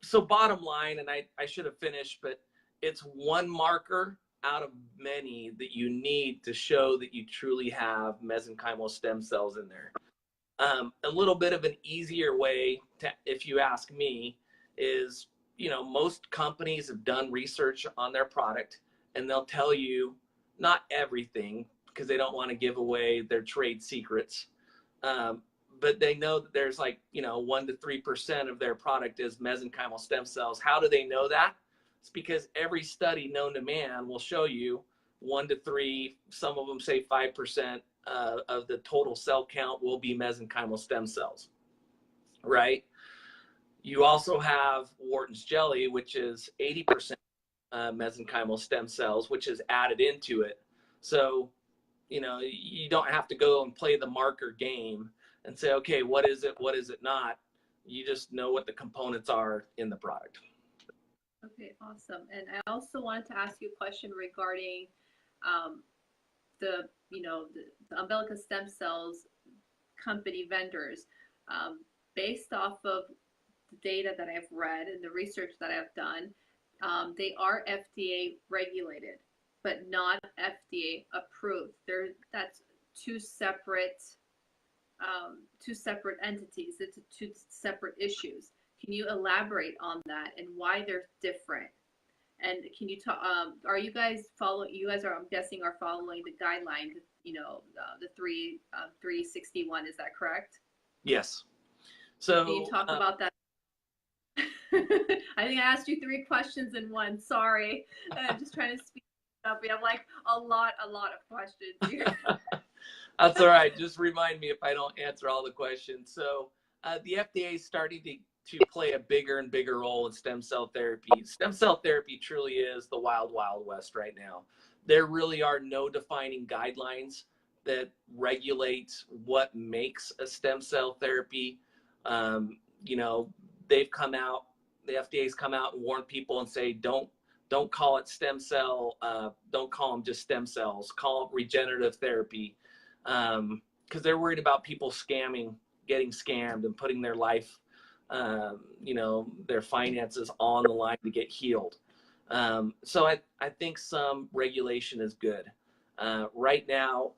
so bottom line, and I should have finished, but it's one marker out of many that you need to show that you truly have mesenchymal stem cells in there. A little bit of an easier way to, if you ask me, is, most companies have done research on their product and they'll tell you not everything because they don't want to give away their trade secrets. Um, but they know that there's 1 to 3% of their product is mesenchymal stem cells. How do they know that? It's because every study known to man will show you 1 to 3, some of them say 5% of the total cell count will be mesenchymal stem cells, right? You also have Wharton's jelly, which is 80% mesenchymal stem cells, which is added into it. So, you don't have to go and play the marker game and say, okay, what is it? What is it not? You just know what the components are in the product. Okay, awesome. And I also wanted to ask you a question regarding um, the umbilical stem cells company vendors. Based off of the data that I've read and the research that I've done, they are FDA regulated, but not FDA approved. That's two separate entities. It's two separate issues. Can you elaborate on that and why they're different? And can you talk? Are you guys following? You guys are, I'm guessing, are following the guideline. The 361. Is that correct? Yes. So can you talk about that? I think I asked you 3 questions in one. Sorry, I'm just trying to speed up. We have like a lot of questions here. That's all right. Just remind me if I don't answer all the questions. So the FDA is starting to play a bigger and bigger role in stem cell therapy. Stem cell therapy truly is the wild, wild west right now. There really are no defining guidelines that regulate what makes a stem cell therapy. They've come out, the FDA's come out and warned people and say, don't call it stem cell, don't call them just stem cells, call it regenerative therapy. Because they're worried about people getting scammed and putting their life, their finances on the line to get healed. So I think some regulation is good. Right now,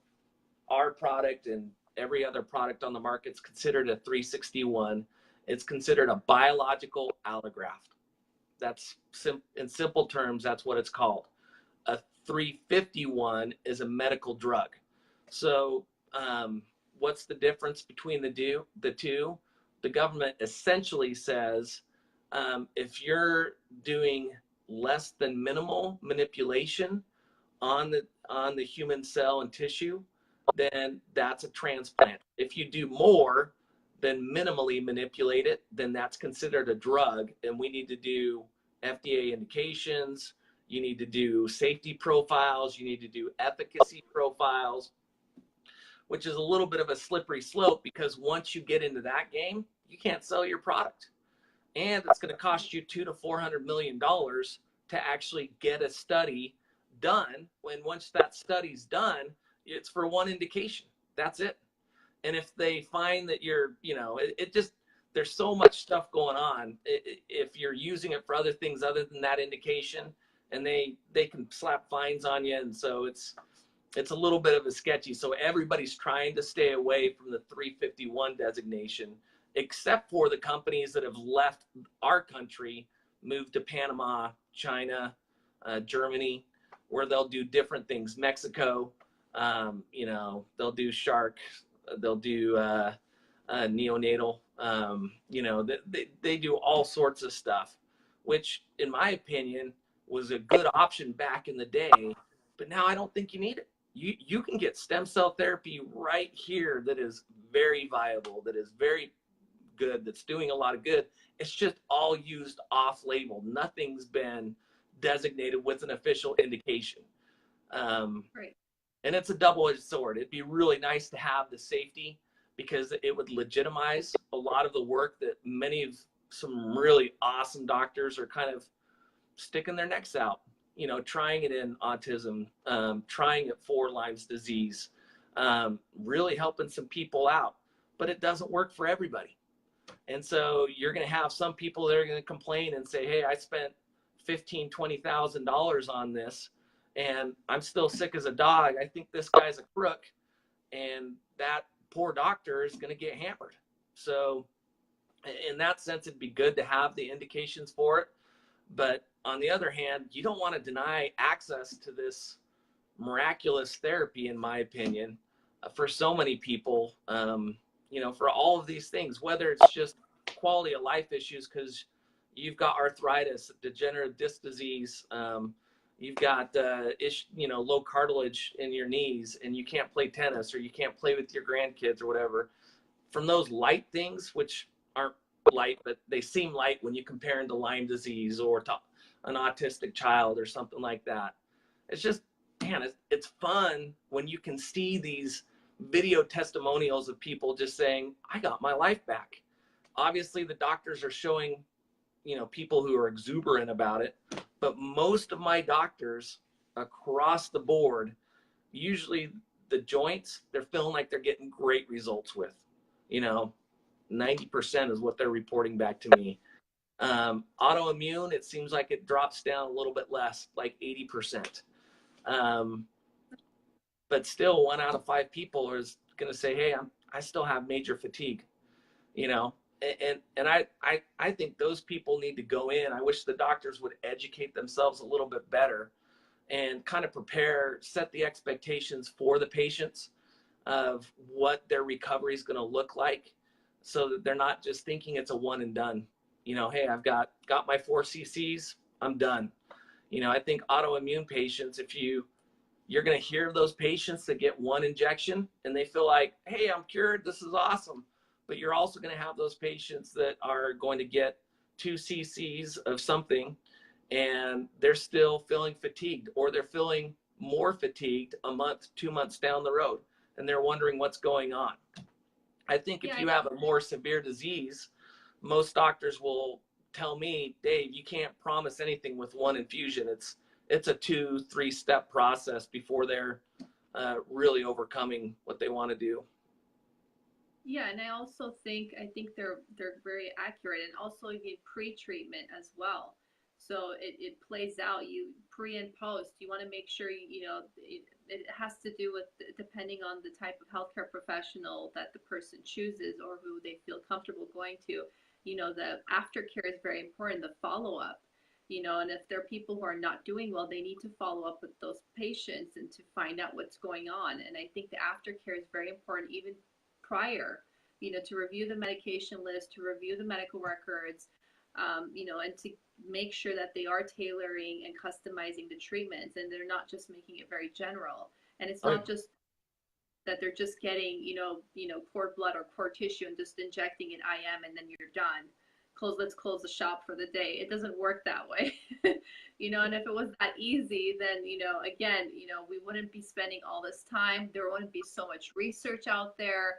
our product and every other product on the market is considered a 361. It's considered a biological allograft. That's in simple terms, that's what it's called. A 351 is a medical drug. So what's the difference between the two? The government essentially says if you're doing less than minimal manipulation on the human cell and tissue, then that's a transplant. If you do more than minimally manipulate it, then that's considered a drug, and we need to do FDA indications. You need to do safety profiles. You need to do efficacy profiles, which is a little bit of a slippery slope because once you get into that game, you can't sell your product. And it's going to cost you $200 to $400 million to actually get a study done. When once that study's done, it's for one indication. That's it. And if they find that you're, it just, there's so much stuff going on. If you're using it for other things other than that indication, and they can slap fines on you. And so it's a little bit of a sketchy. So everybody's trying to stay away from the 351 designation, except for the companies that have left our country, moved to Panama, China, Germany, where they'll do different things. Mexico, they'll do shark, they'll do neonatal, they do all sorts of stuff, which in my opinion was a good option back in the day, but now I don't think you need it. You can get stem cell therapy right here that is very viable, that is very good, that's doing a lot of good. It's just all used off label. Nothing's been designated with an official indication. Right. And it's a double-edged sword. It'd be really nice to have the safety, because it would legitimize a lot of the work that some really awesome doctors are kind of sticking their necks out, trying it in autism, trying it for Lyme's disease, really helping some people out, but it doesn't work for everybody. And so you're going to have some people that are going to complain and say, hey, I spent $15,000, $20,000 on this, and I'm still sick as a dog. I think this guy's a crook, and that poor doctor is going to get hammered. So in that sense, it'd be good to have the indications for it. But on the other hand, you don't want to deny access to this miraculous therapy, in my opinion, for so many people, for all of these things, whether it's just quality of life issues, because you've got arthritis, degenerative disc disease, you've got low cartilage in your knees, and you can't play tennis, or you can't play with your grandkids or whatever. From those light things, which aren't light, but they seem light when you compare them to Lyme disease or to an autistic child or something like that. It's just, man, it's fun when you can see these video testimonials of people just saying, I got my life back. Obviously, the doctors are showing, people who are exuberant about it, but most of my doctors across the board, usually the joints, they're feeling like they're getting great results with, 90% is what they're reporting back to me. Autoimmune, it seems like it drops down a little bit less, like 80%. But still 1 out of 5 people is going to say, hey, I still have major fatigue, and I think those people need to go in. I wish the doctors would educate themselves a little bit better and kind of set the expectations for the patients of what their recovery is going to look like, so that they're not just thinking it's a one and done. Hey, I've got my 4 cc's, I'm done. I think autoimmune patients, if you're going to hear those patients that get 1 injection and they feel like, hey, I'm cured, this is awesome. But you're also going to have those patients that are going to get 2 cc's of something, and they're still feeling fatigued, or they're feeling more fatigued a month, 2 months down the road, and they're wondering what's going on. I think if you have a more severe disease, most doctors will tell me, Dave, you can't promise anything with 1 infusion. It's a 2-3 step process before they're really overcoming what they want to do. Yeah, and I think they're very accurate, and also you need pre-treatment as well. So it plays out, you pre and post. You want to make sure it has to do with, depending on the type of healthcare professional that the person chooses or who they feel comfortable going to. The aftercare is very important, the follow-up. And if there are people who are not doing well, they need to follow up with those patients and to find out what's going on. And I think the aftercare is very important, even prior, to review the medication list, to review the medical records, and to make sure that they are tailoring and customizing the treatments, and they're not just making it very general. And it's not just that they're just getting, cord blood or cord tissue and just injecting an IM and then you're done. Let's close the shop for the day. It doesn't work that way. And if it was that easy, then, again, we wouldn't be spending all this time. There wouldn't be so much research out there.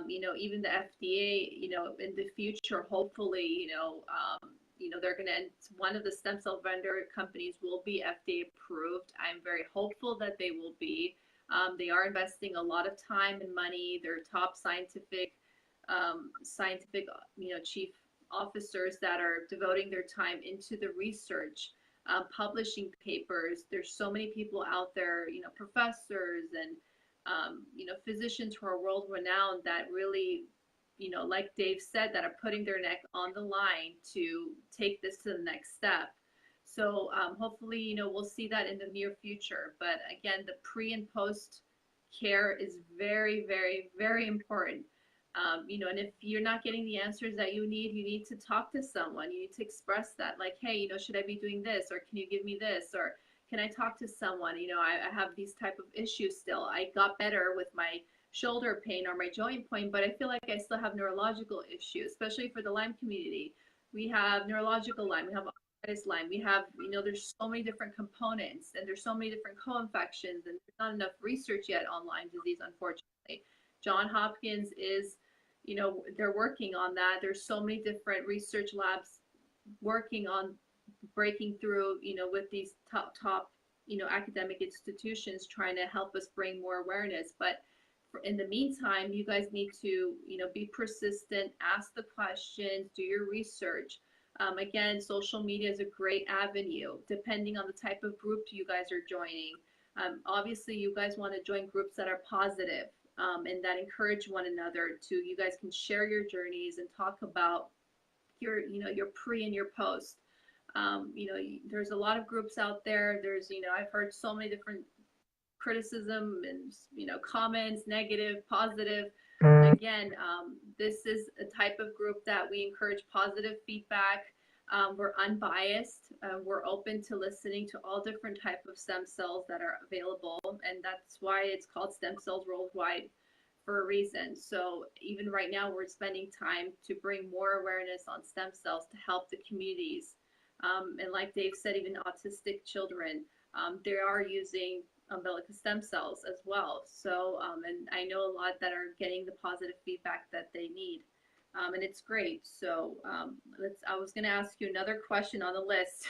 Even the FDA, in the future, hopefully, they're going to, one of the stem cell vendor companies will be FDA approved. I'm very hopeful that they will be. They are investing a lot of time and money. They're top scientific, chief officers that are devoting their time into the research, publishing papers. There's so many people out there, professors and physicians who are world renowned that really, like Dave said, that are putting their neck on the line to take this to the next step. So hopefully, we'll see that in the near future. But again, the pre and post care is very, very, very important. And if you're not getting the answers that you need to talk to someone. You need to express that, like, hey, should I be doing this, or can you give me this, or can I talk to someone? I have these type of issues still. I got better with my shoulder pain or my joint pain, but I feel like I still have neurological issues, especially for the Lyme community. We have neurological Lyme, we have arthritis Lyme, we have, there's so many different components, and there's so many different co-infections, and there's not enough research yet on Lyme disease, unfortunately. John Hopkins is, they're working on that. There's so many different research labs working on breaking through, with these top, academic institutions trying to help us bring more awareness. But in the meantime, you guys need to, be persistent, ask the questions, do your research. Again, social media is a great avenue, depending on the type of group you guys are joining. Obviously, you guys want to join groups that are positive, and that encourage one another to, you guys can share your journeys and talk about your, your pre and your post. There's a lot of groups out there. There's, I've heard so many different criticism and, comments, negative, positive. Again, this is a type of group that we encourage positive feedback. We're unbiased. We're open to listening to all different type of stem cells that are available, and that's why it's called Stem Cells Worldwide for a reason. So even right now, we're spending time to bring more awareness on stem cells to help the communities. And like Dave said, even autistic children, they are using umbilical stem cells as well. So, and I know a lot that are getting the positive feedback that they need. And it's great. So I was going to ask you another question on the list.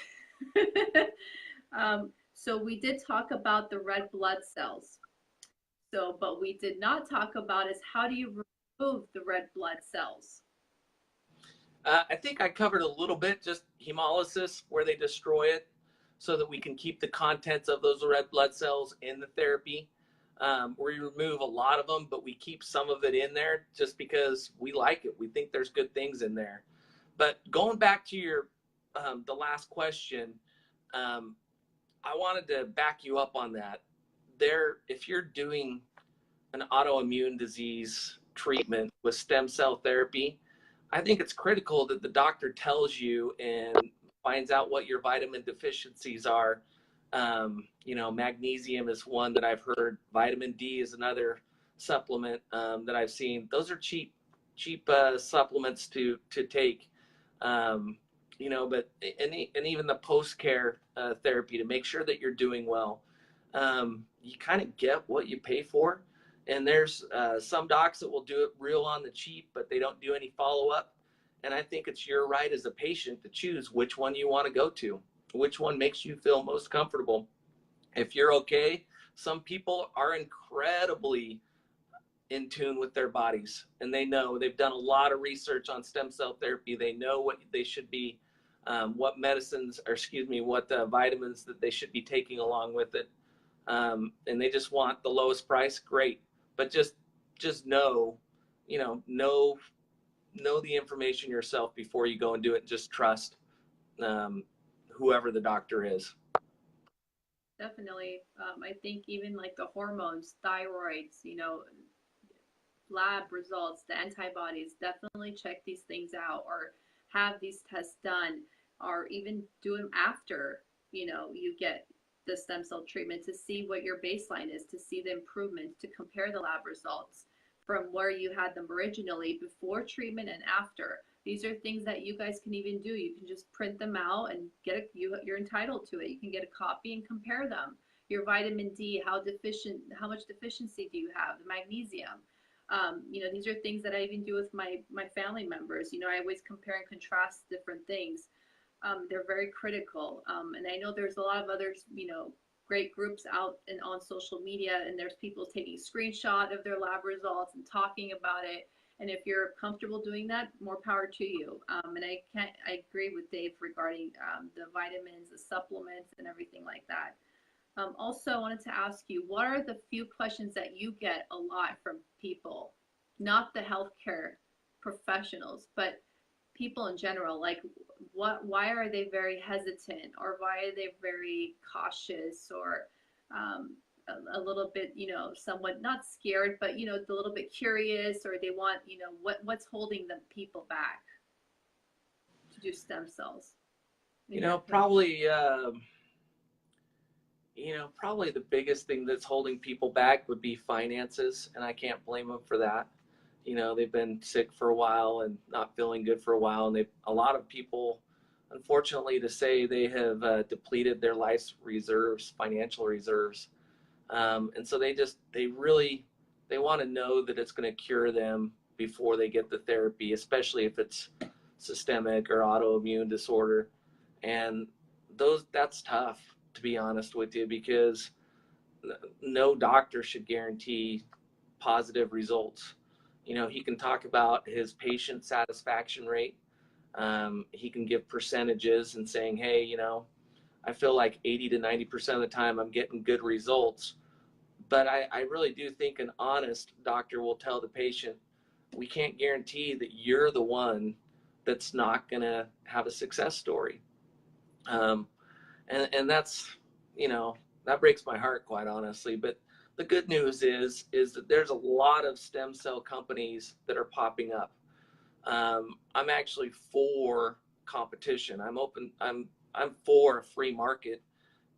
So we did talk about the red blood cells. So, but we did not talk about is how do you remove the red blood cells? I think I covered a little bit, just hemolysis, where they destroy it so that we can keep the contents of those red blood cells in the therapy. We remove a lot of them, but we keep some of it in there just because we like it. We think there's good things in there. But going back to your the last question, I wanted to back you up on that. If you're doing an autoimmune disease treatment with stem cell therapy, I think it's critical that the doctor tells you and finds out what your vitamin deficiencies are. Magnesium is one that I've heard. Vitamin D is another supplement that I've seen. Those are cheap supplements to take. But even the post-care therapy to make sure that you're doing well. You kind of get what you pay for. And there's some docs that will do it real on the cheap, but they don't do any follow-up. And I think it's your right as a patient to choose which one you want to go to, which one makes you feel most comfortable. If you're okay, some people are incredibly in tune with their bodies, and they know, they've done a lot of research on stem cell therapy. They know what they should be, what vitamins that they should be taking along with it. And they just want the lowest price. Great. But just know the information yourself before you go and do it. Just trust whoever the doctor is. Definitely. I think even like the hormones, thyroids, lab results, the antibodies, definitely check these things out or have these tests done, or even do them after, you get the stem cell treatment, to see what your baseline is, to see the improvements, to compare the lab results from where you had them originally, before treatment and after. These are things that you guys can even do. You can just print them out and you're entitled to it. You can get a copy and compare them. Your vitamin D, how much deficiency do you have? The magnesium. These are things that I even do with my family members. I always compare and contrast different things. They're very critical. And I know there's a lot of other, great groups out and on social media, and there's people taking screenshot of their lab results and talking about it. And if you're comfortable doing that, more power to you. And I agree with Dave regarding the vitamins, the supplements, and everything like that. Also, I wanted to ask you, what are the few questions that you get a lot from people, not the healthcare professionals, but people in general? Like, why are they very hesitant, or why are they very cautious, or a little bit, somewhat not scared, but a little bit curious, or they want, what's holding the people back to do stem cells? Probably the biggest thing that's holding people back would be finances, and I can't blame them for that. They've been sick for a while and not feeling good for a while, and a lot of people, unfortunately to say, they have depleted their life's reserves, financial reserves, and so they want to know that it's going to cure them before they get the therapy, especially if it's systemic or autoimmune disorder, and that's tough, to be honest with you, because no doctor should guarantee positive results. He can talk about his patient satisfaction rate. He can give percentages and saying, hey, I feel like 80 to 90% of the time I'm getting good results. But I really do think an honest doctor will tell the patient, we can't guarantee that you're the one that's not going to have a success story. And that's, that breaks my heart, quite honestly. But the good news is that there's a lot of stem cell companies that are popping up. I'm actually for competition. I'm for a free market,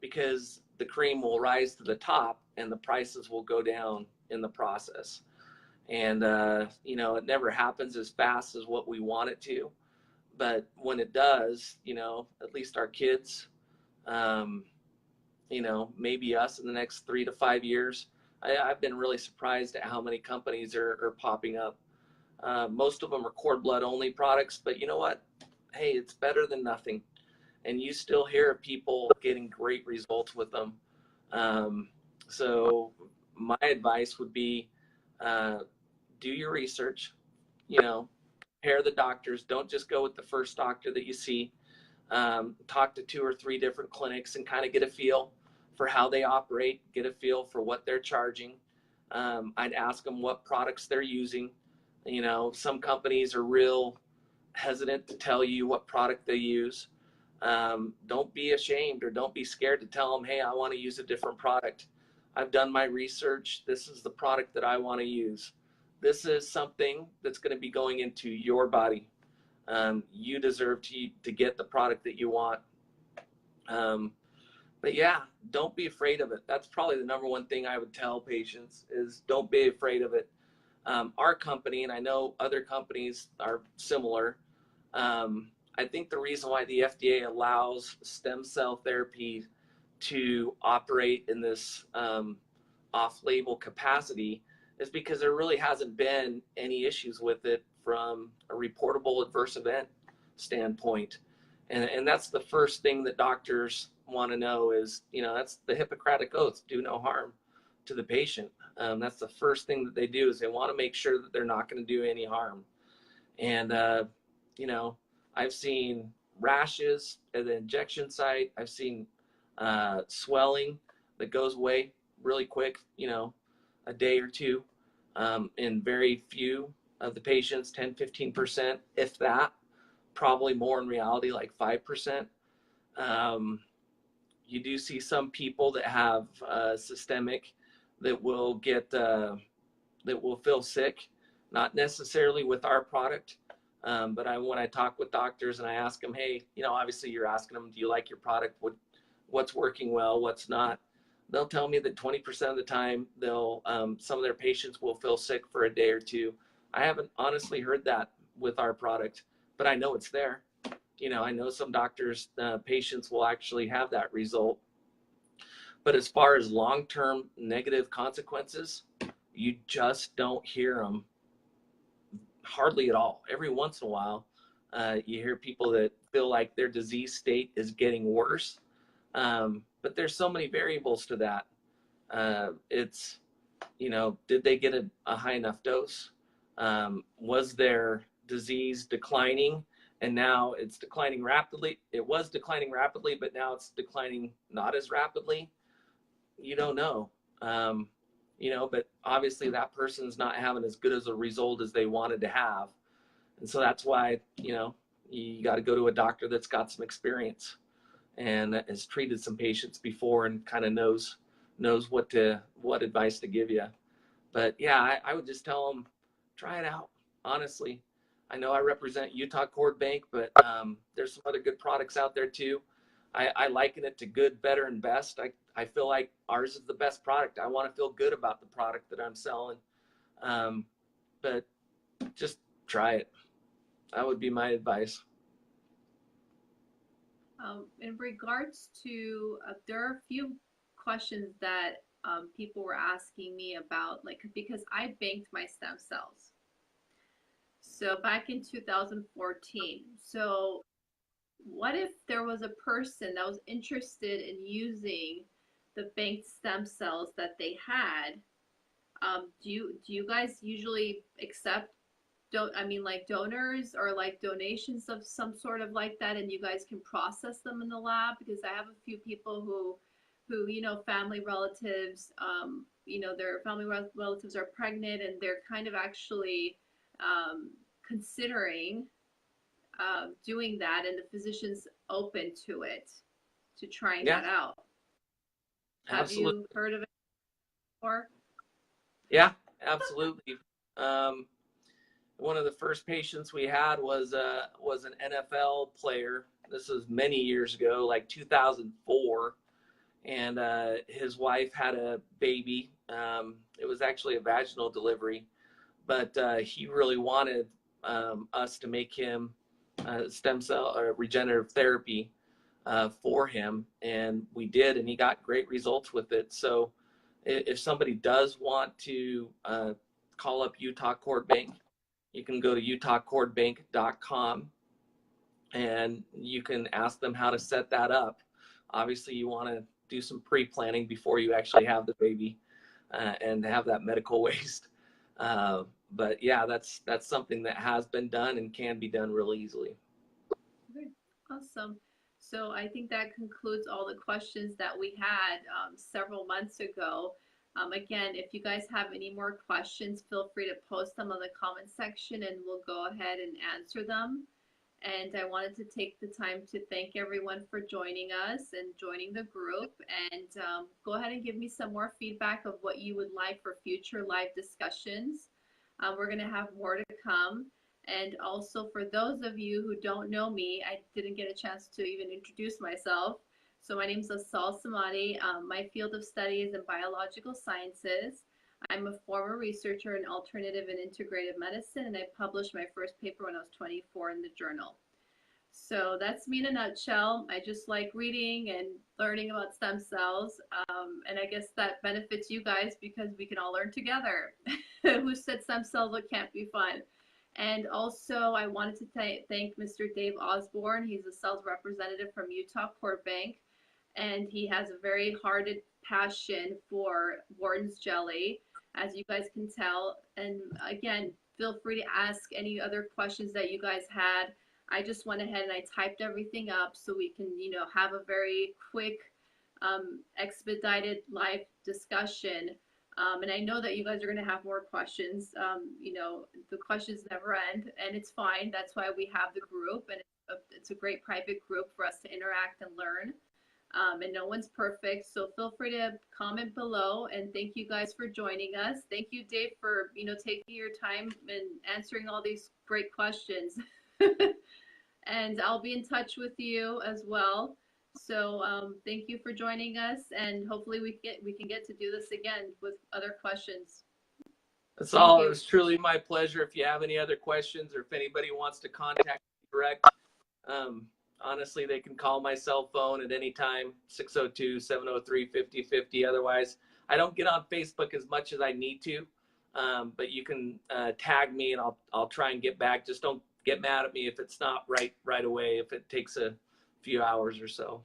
because the cream will rise to the top and the prices will go down in the process. And, it never happens as fast as what we want it to. But when it does, at least our kids, maybe us in the next 3 to 5 years, I've been really surprised at how many companies are popping up. Most of them are cord blood only products, but you know what? Hey, it's better than nothing. And you still hear of people getting great results with them. So my advice would be, do your research, compare the doctors. Don't just go with the first doctor that you see. Talk to 2 or 3 different clinics and kind of get a feel for how they operate, get a feel for what they're charging. I'd ask them what products they're using. Some companies are real hesitant to tell you what product they use. Don't be ashamed, or don't be scared to tell them, hey, I want to use a different product. I've done my research. This is the product that I want to use. This is something that's going to be going into your body. You deserve to get the product that you want. But yeah, don't be afraid of it. That's probably the number one thing I would tell patients, is don't be afraid of it. Our company, and I know other companies are similar, I think the reason why the FDA allows stem cell therapy to operate in this off-label capacity is because there really hasn't been any issues with it from a reportable adverse event standpoint. And that's the first thing that doctors want to know is, that's the Hippocratic Oath, do no harm to the patient. That's the first thing that they do, is they want to make sure that they're not going to do any harm. And, I've seen rashes at the injection site. I've seen swelling that goes away really quick, a day or two, in very few of the patients, 10, 15%, if that, probably more in reality, like 5%. You do see some people that have systemic that will that will feel sick, not necessarily with our product. But when I talk with doctors and I ask them, hey, obviously you're asking them, do you like your product? What's working well, what's not? They'll tell me that 20% of the time some of their patients will feel sick for a day or two. I haven't honestly heard that with our product, but I know it's there. I know some doctors, patients will actually have that result. But as far as long-term negative consequences, you just don't hear them hardly at all. Every once in a while, you hear people that feel like their disease state is getting worse. but there's so many variables to that. It's, did they get a high enough dose? Was their disease declining and now it's declining rapidly? It was declining rapidly, but now it's declining not as rapidly. You don't know. But obviously that person's not having as good as a result as they wanted to have. And so that's why, you got to go to a doctor that's got some experience and has treated some patients before and kind of knows what advice to give you. But yeah, I would just tell them, try it out. Honestly, I know I represent Utah Cord Bank, but there's some other good products out there too. I liken it to good, better, and best. I feel like ours is the best product. I want to feel good about the product that I'm selling. But just try it. That would be my advice. In regards to, there are a few questions that people were asking me about, like, because I banked my stem cells. So back in 2014. So what if there was a person that was interested in using the banked stem cells that they had? Do you guys usually accept like donors or like donations of some sort of like that, and you guys can process them in the lab? Because I have a few people who family relatives, their family relatives are pregnant and they're kind of actually considering doing that, and the physician's open to it, to trying that out. Absolutely. Have you heard of it before? Yeah, absolutely. One of the first patients we had was an NFL player. This was many years ago, like 2004, and his wife had a baby. It was actually a vaginal delivery, but he really wanted us to make him stem cell or regenerative therapy for him, and we did, and he got great results with it. So if somebody does want to call up Utah Cord Bank, you can go to utahcordbank.com and you can ask them how to set that up. Obviously, you want to do some pre-planning before you actually have the baby and have that medical waste. But yeah, that's something that has been done and can be done real easily. Okay, awesome. So I think that concludes all the questions that we had several months ago. Again, if you guys have any more questions, feel free to post them on the comment section and we'll go ahead and answer them. And I wanted to take the time to thank everyone for joining us and joining the group. And go ahead and give me some more feedback of what you would like for future live discussions. We're going to have more to come. And also, for those of you who don't know me, I didn't get a chance to even introduce myself. So my name is Asal Samadi. My field of study is in biological sciences. I'm a former researcher in alternative and integrative medicine, and I published my first paper when I was 24 in the journal. So that's me in a nutshell. I just like reading and learning about stem cells. And I guess that benefits you guys because we can all learn together. Who said stem cells can't be fun? And also, I wanted to thank Mr. Dave Osborne. He's a sales representative from Utah Cord Bank, and he has a very hearted passion for Wharton's jelly, as you guys can tell. And again, feel free to ask any other questions that you guys had. I just went ahead and I typed everything up so we can, have a very quick, expedited live discussion. And I know that you guys are going to have more questions. The questions never end, and it's fine. That's why we have the group, and it's a great private group for us to interact and learn. And no one's perfect, so feel free to comment below. And thank you guys for joining us. Thank you, Dave, for taking your time and answering all these great questions. And I'll be in touch with you as well. So thank you for joining us, and hopefully we can get to do this again with other questions. That's all. It was truly my pleasure. If you have any other questions or if anybody wants to contact me direct, honestly, they can call my cell phone at any time, 602-703-5050. Otherwise, I don't get on Facebook as much as I need to, but you can tag me and I'll try and get back. Just don't get mad at me if it's not right away, if it takes a few hours or so.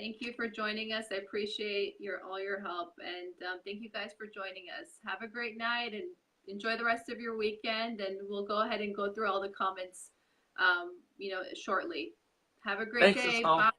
Thank you for joining us. I appreciate all your help, and thank you guys for joining us. Have a great night and enjoy the rest of your weekend. And we'll go ahead and go through all the comments, shortly. Have a great Thanks, day. Asal. Bye.